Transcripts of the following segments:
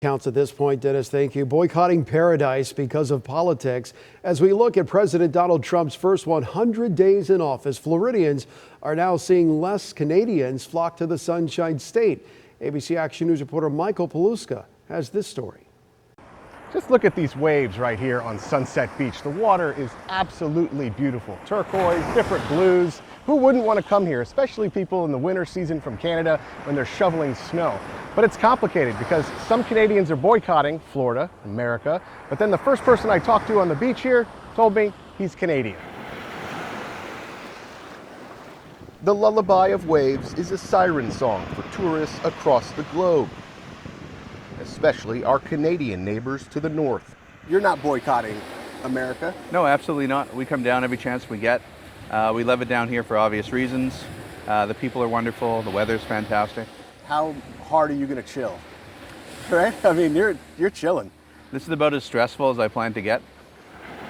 Counts at this point, Dennis, thank you. Boycotting Paradise because of politics. As we look at President Donald Trump's first 100 days in office, Floridians are now seeing less Canadians flock to the Sunshine State. ABC Action News reporter Michael Paluska has this story. Just look at these waves right here on Sunset Beach. The water is absolutely beautiful. Turquoise, different blues. Who wouldn't want to come here, especially people in the winter season from Canada when they're shoveling snow? But it's complicated because some Canadians are boycotting Florida, America, but then the first person I talked to on the beach here told me he's Canadian. The lullaby of waves is a siren song for tourists across the globe, especially our Canadian neighbors to the north. You're not boycotting America? No, absolutely not. We come down every chance we get. We love it down here for obvious reasons. The people are wonderful. The weather's fantastic. How hard are you going to chill? Right? I mean, you're chilling. This is about as stressful as I plan to get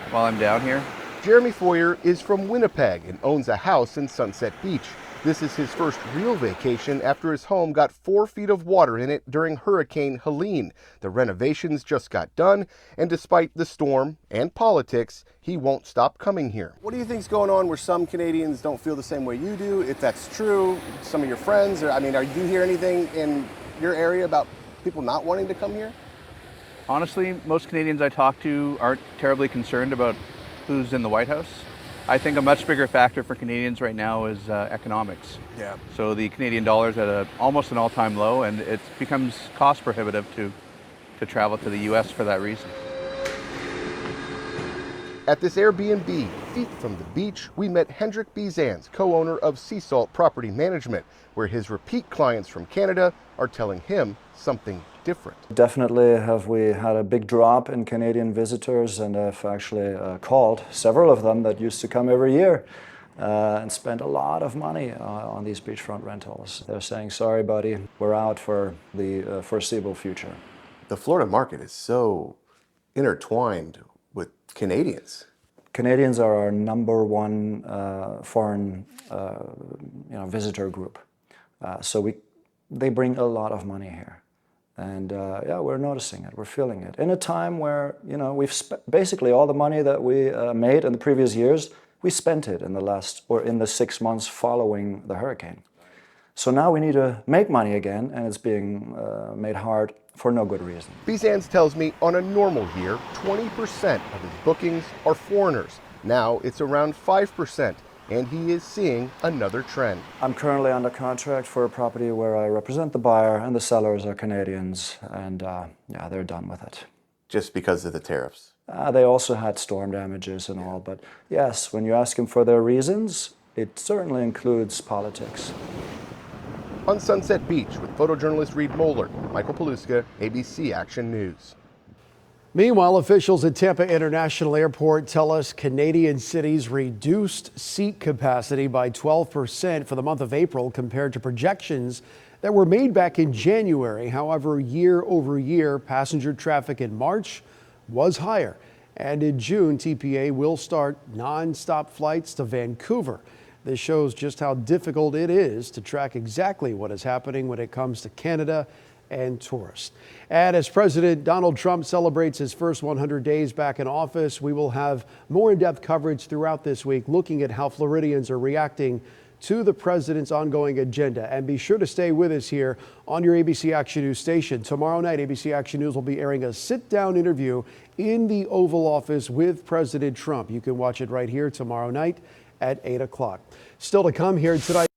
while I'm down here. Jeremy Foyer is from Winnipeg and owns a house in Sunset Beach. This is his first real vacation after his home got 4 feet of water in it during Hurricane Helene. The renovations just got done, and despite the storm and politics, he won't stop coming here. What do you think's going on where some Canadians don't feel the same way you do? If that's true, some of your friends, or, I mean, do you hear anything in your area about people not wanting to come here? Honestly, most Canadians I talk to aren't terribly concerned about who's in the White House. I think a much bigger factor for Canadians right now is economics. Yeah. So the Canadian dollar is at almost an all-time low, and it becomes cost prohibitive to travel to the U.S. for that reason. At this Airbnb, feet from the beach, we met Hendrik Bizans, co-owner of Sea Salt Property Management, where his repeat clients from Canada are telling him something different. Definitely have we had a big drop in Canadian visitors, and I've actually called several of them that used to come every year and spend a lot of money on these beachfront rentals. They're saying, sorry buddy, we're out for the foreseeable future. The Florida market is so intertwined with Canadians. Canadians are our number one foreign visitor group. So they bring a lot of money here. And yeah, we're noticing it, we're feeling it. In a time where, we've basically all the money that we made in the previous years, we spent it in the 6 months following the hurricane. So now we need to make money again, and it's being made hard for no good reason. Bizans tells me on a normal year, 20% of his bookings are foreigners. Now it's around 5%. And he is seeing another trend. I'm currently under contract for a property where I represent the buyer and the sellers are Canadians, and yeah, they're done with it. Just because of the tariffs? They also had storm damages and all, but yes, when you ask them for their reasons, it certainly includes politics. On Sunset Beach with photojournalist Reed Moeller, Michael Paluska, ABC Action News. Meanwhile, officials at Tampa International Airport tell us Canadian cities reduced seat capacity by 12% for the month of April compared to projections that were made back in January. However, year over year, passenger traffic in March was higher. And in June, TPA will start non-stop flights to Vancouver. This shows just how difficult it is to track exactly what is happening when it comes to Canada and tourists. And as President Donald Trump celebrates his first 100 days back in office, we will have more in-depth coverage throughout this week looking at how Floridians are reacting to the president's ongoing agenda. And be sure to stay with us here on your ABC Action News station. Tomorrow night, ABC Action News will be airing a sit-down interview in the Oval Office with President Trump. You can watch it right here tomorrow night at 8 o'clock. Still to come here tonight.